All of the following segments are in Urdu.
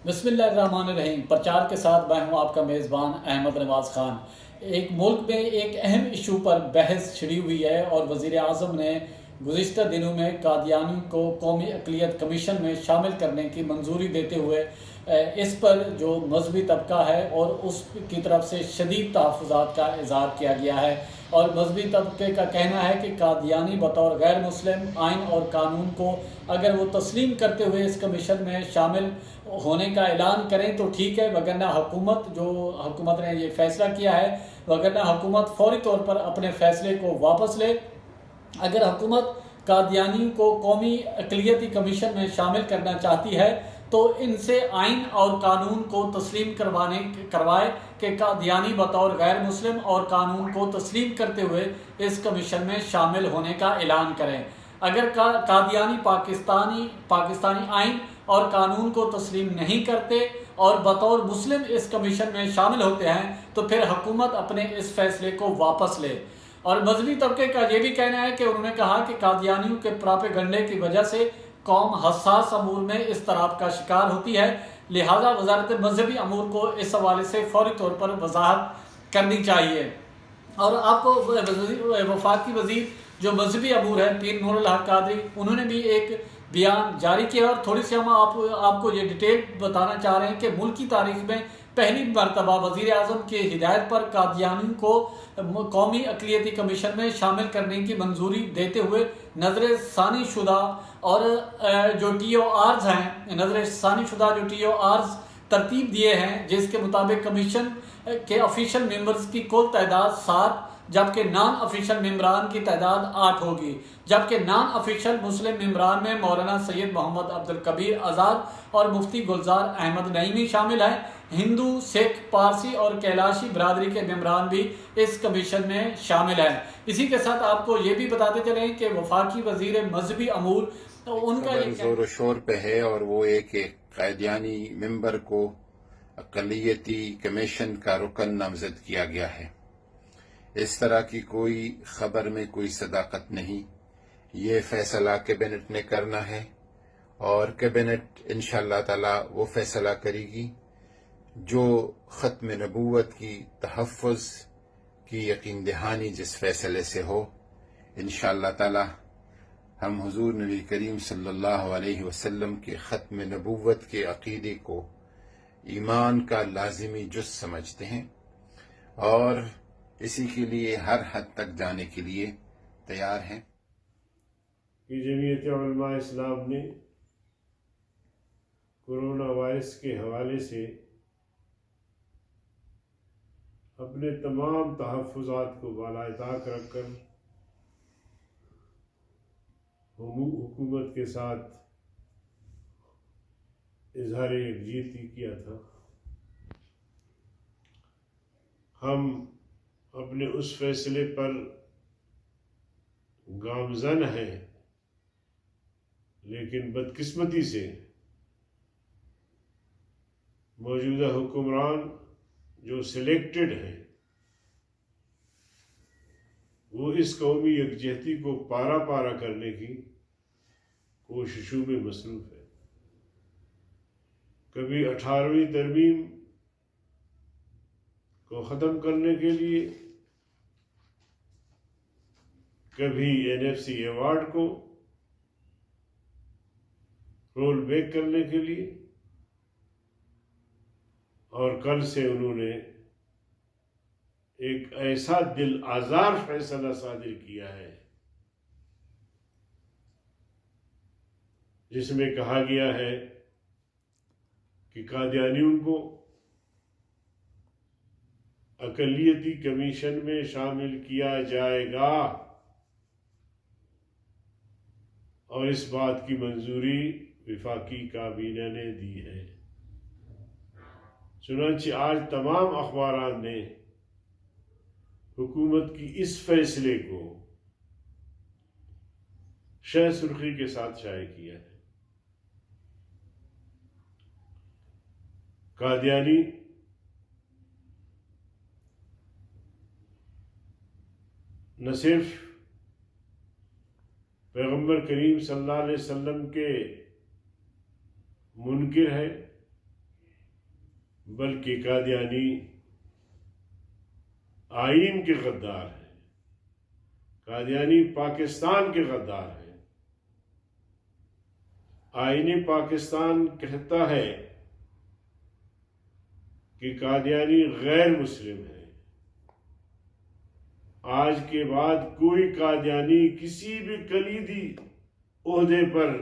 بسم اللہ الرحمن الرحیم۔ پرچار کے ساتھ میں ہوں آپ کا میزبان احمد نواز خان۔ ایک ملک میں ایک اہم ایشو پر بحث چھڑی ہوئی ہے اور وزیر اعظم نے گزشتہ دنوں میں قادیانی کو قومی اقلیت کمیشن میں شامل کرنے کی منظوری دیتے ہوئے اس پر جو مذہبی طبقہ ہے اور اس کی طرف سے شدید تحفظات کا اظہار کیا گیا ہے، اور مذہبی طبقے کا کہنا ہے کہ قادیانی بطور غیر مسلم آئین اور قانون کو اگر وہ تسلیم کرتے ہوئے اس کمیشن میں شامل ہونے کا اعلان کریں تو ٹھیک ہے، وگرنہ حکومت نے یہ فیصلہ کیا ہے، وگرنہ حکومت فوری طور پر اپنے فیصلے کو واپس لے۔ اگر حکومت قادیانی کو قومی اقلیتی کمیشن میں شامل کرنا چاہتی ہے تو ان سے آئین اور قانون کو تسلیم کروائے کہ قادیانی بطور غیر مسلم اور قانون کو تسلیم کرتے ہوئے اس کمیشن میں شامل ہونے کا اعلان کریں۔ اگر قادیانی پاکستانی آئین اور قانون کو تسلیم نہیں کرتے اور بطور مسلم اس کمیشن میں شامل ہوتے ہیں تو پھر حکومت اپنے اس فیصلے کو واپس لے۔ اور مذہبی طبقے کا یہ بھی کہنا ہے کہ انہوں نے کہا کہ قادیانیوں کے پراپیگنڈے کی وجہ سے قوم حساس امور میں اضطراب کا شکار ہوتی ہے، لہٰذا وزارت مذہبی امور کو اس حوالے سے فوری طور پر وضاحت کرنی چاہیے۔ اور آپ کو وفاقی وزیر جو مذہبی امور ہے پیر نور الحق قادری، انہوں نے بھی ایک بیان جاری کیا، اور تھوڑی سی ہم آپ کو یہ ڈیٹیل بتانا چاہ رہے ہیں کہ ملکی تاریخ میں پہلی مرتبہ وزیر اعظم کی ہدایت پر قادیانیوں کو قومی اقلیتی کمیشن میں شامل کرنے کی منظوری دیتے ہوئے نظر ثانی شدہ اور جو ٹی او آرز ہیں، نظر ثانی شدہ جو ٹی او آرز ترتیب دیے ہیں، جس کے مطابق کمیشن کے آفیشل ممبرز کی کل تعداد 7 جبکہ نان آفیشل ممبران کی تعداد 8 ہوگی، جبکہ نان آفیشل مسلم ممبران میں مولانا سید محمد عبدالکبیر آزاد اور مفتی گلزار احمد نعیمی شامل ہیں۔ ہندو، سکھ، پارسی اور کیلاشی برادری کے ممبران بھی اس کمیشن میں شامل ہیں۔ اسی کے ساتھ آپ کو یہ بھی بتاتے چلیں کہ وفاقی وزیر مذہبی امور ان کا خبر زور و شور پہ ہے، اور وہ ایک قادیانی ممبر کو اقلیتی کمیشن کا رکن نامزد کیا گیا ہے۔ اس طرح کی کوئی خبر میں کوئی صداقت نہیں۔ یہ فیصلہ کیبنٹ نے کرنا ہے، اور کیبنٹ انشاءاللہ تعالی وہ فیصلہ کرے گی جو ختم نبوت کی تحفظ کی یقین دہانی جس فیصلے سے ہو۔ انشاءاللہ تعالی ہم حضور نبی کریم صلی اللہ علیہ وسلم کے ختم نبوت کے عقیدے کو ایمان کا لازمی جز سمجھتے ہیں، اور اسی کے لیے ہر حد تک جانے کے لیے تیار ہیں۔ جمعیت علماء اسلام نے کورونا وائرس کے حوالے سے اپنے تمام تحفظات کو بالائے طاق رکھ کر حکومت کے ساتھ اظہار یکجہتی کیا تھا۔ ہم اپنے اس فیصلے پر گامزن ہیں، لیکن بدقسمتی سے موجودہ حکمران جو سلیکٹڈ ہیں وہ اس قومی یکجہتی کو پارا پارا کرنے کی کوششوں میں مصروف ہے۔ کبھی 18ویں ترمیم کو ختم کرنے کے لیے، کبھی NFC ایوارڈ کو رول بیک کرنے کے لیے، اور کل سے انہوں نے ایک ایسا دل آزار فیصلہ صادر کیا ہے جس میں کہا گیا ہے کہ قادیانیوں کو اقلیتی کمیشن میں شامل کیا جائے گا، اور اس بات کی منظوری وفاقی کابینہ نے دی ہے۔ چنانچہ آج تمام اخبارات نے حکومت کی اس فیصلے کو شہ سرخی کے ساتھ شائع کیا ہے۔ قادیانی نہ صرف پیغمبر کریم صلی اللہ علیہ وسلم کے منکر ہے، بلکہ قادیانی آئین کے غدار ہیں، قادیانی پاکستان کے غدار ہیں۔ آئین پاکستان کہتا ہے کہ قادیانی غیر مسلم ہے۔ آج کے بعد کوئی قادیانی کسی بھی کلیدی عہدے پر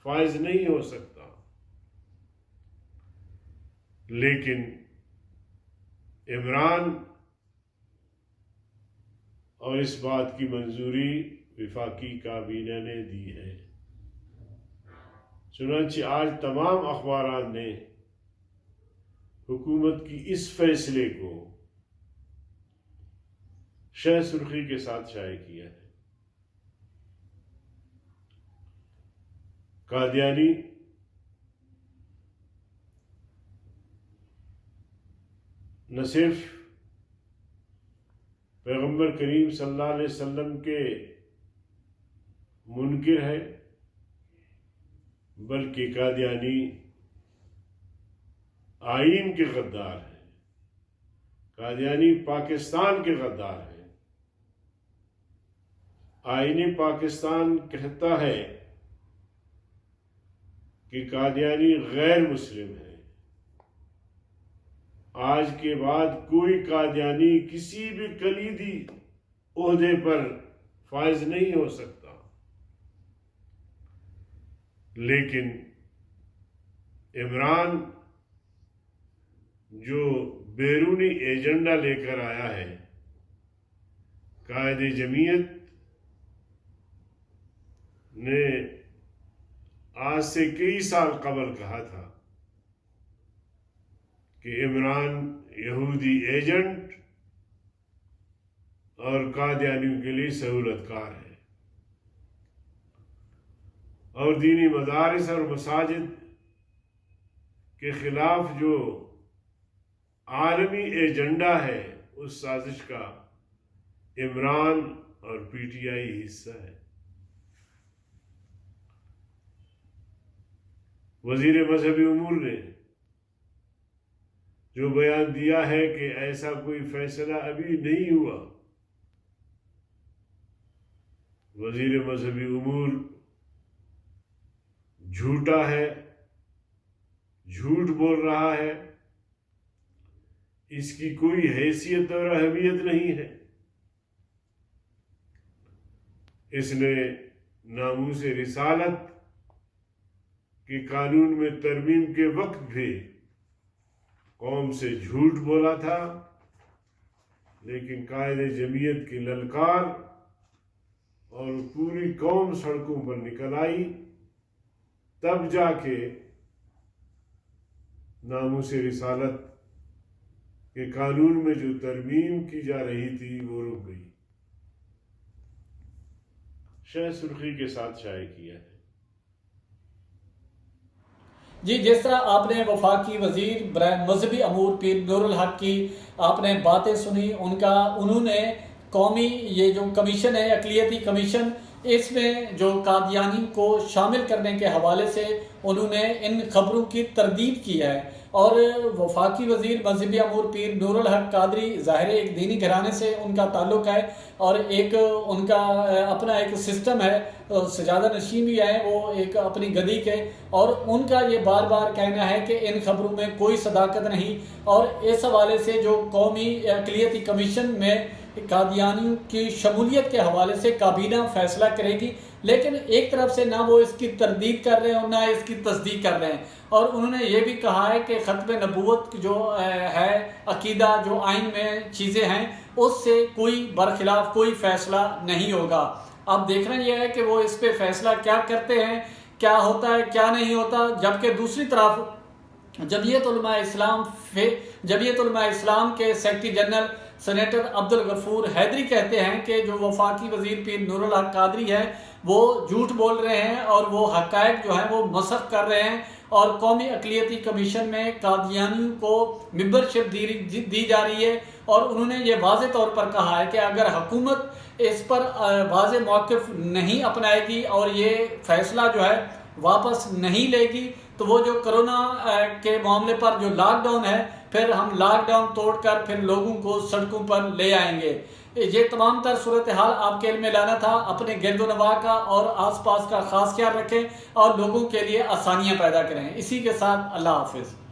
فائز نہیں ہو سکتا، لیکن عمران اور اس بات کی منظوری وفاقی کابینہ نے دی ہے۔ چنانچہ آج تمام اخبارات نے حکومت کی اس فیصلے کو شہ سرخی کے ساتھ شائع کیا ہے۔ قادیانی نہ صرف پیغمبر کریم صلی اللہ علیہ وسلم کے منکر ہے، بلکہ قادیانی آئین کے غدار ہیں، قادیانی پاکستان کے غدار ہیں۔ آئین پاکستان کہتا ہے کہ قادیانی غیر مسلم ہے۔ آج کے بعد کوئی قادیانی کسی بھی کلیدی عہدے پر فائز نہیں ہو سکتا، لیکن عمران جو بیرونی ایجنڈا لے کر آیا ہے، قائد جمعیت نے آج سے کئی سال قبل کہا تھا کہ عمران یہودی ایجنٹ اور قادیانیوں کے لیے سہولت کار ہے، اور دینی مدارس اور مساجد کے خلاف جو عالمی ایجنڈا ہے، اس سازش کا عمران اور پی ٹی آئی حصہ ہے۔ وزیر مذہبی امور نے جو بیان دیا ہے کہ ایسا کوئی فیصلہ ابھی نہیں ہوا، وزیر مذہبی امور جھوٹا ہے، جھوٹ بول رہا ہے، اس کی کوئی حیثیت اور اہمیت نہیں ہے۔ اس نے ناموس رسالت کے قانون میں ترمیم کے وقت بھی قوم سے جھوٹ بولا تھا، لیکن قائد جمعیت کی للکار اور پوری قوم سڑکوں پر نکل آئی، تب جا کے ناموس رسالت کے قانون میں جو ترمیم کی جا رہی تھی وہ رک گئی۔ شہ سرخی کے ساتھ شائع کیا ہے۔ جی، جس طرح آپ نے وفاقی وزیر برائے مذہبی امور پیر نور الحق کی آپ نے باتیں سنی، انہوں نے قومی یہ جو کمیشن ہے، اقلیتی کمیشن، اس میں جو قادیانی کو شامل کرنے کے حوالے سے انہوں نے ان خبروں کی تردید کی ہے، اور وفاقی وزیر مذہبی امور پیر نور الحق قادری ظاہر ایک دینی گھرانے سے ان کا تعلق ہے، اور ایک ان کا اپنا ایک سسٹم ہے، سجادہ نشین بھی ہیں وہ ایک اپنی گدی کے، اور ان کا یہ بار بار کہنا ہے کہ ان خبروں میں کوئی صداقت نہیں، اور اس حوالے سے جو قومی اقلیتی کمیشن میں قادیانیوں کی شمولیت کے حوالے سے کابینہ فیصلہ کرے گی، لیکن ایک طرف سے نہ وہ اس کی تردید کر رہے ہیں اور نہ اس کی تصدیق کر رہے ہیں، اور انہوں نے یہ بھی کہا ہے کہ ختم نبوت جو ہے عقیدہ، جو آئین میں چیزیں ہیں، اس سے کوئی برخلاف کوئی فیصلہ نہیں ہوگا۔ اب دیکھنا یہ ہے کہ وہ اس پہ فیصلہ کیا کرتے ہیں، کیا ہوتا ہے کیا نہیں ہوتا، جبکہ دوسری طرف جمعیت علماء اسلام کے سیکرٹری جنرل سینیٹر عبدالغفور حیدری کہتے ہیں کہ جو وفاقی وزیر پیر نور الحق قادری ہے وہ جھوٹ بول رہے ہیں، اور وہ حقائق جو ہیں وہ مسخ کر رہے ہیں، اور قومی اقلیتی کمیشن میں قادیانیوں کو ممبرشپ دی جا رہی ہے، اور انہوں نے یہ واضح طور پر کہا ہے کہ اگر حکومت اس پر واضح موقف نہیں اپنائے گی اور یہ فیصلہ جو ہے واپس نہیں لے گی، تو وہ جو کرونا کے معاملے پر جو لاک ڈاؤن ہے، پھر ہم لاک ڈاؤن توڑ کر پھر لوگوں کو سڑکوں پر لے آئیں گے۔ یہ تمام تر صورتحال آپ کے علم میں لانا تھا۔ اپنے گرد و نواح کا اور آس پاس کا خاص خیال رکھیں اور لوگوں کے لیے آسانیاں پیدا کریں۔ اسی کے ساتھ اللہ حافظ۔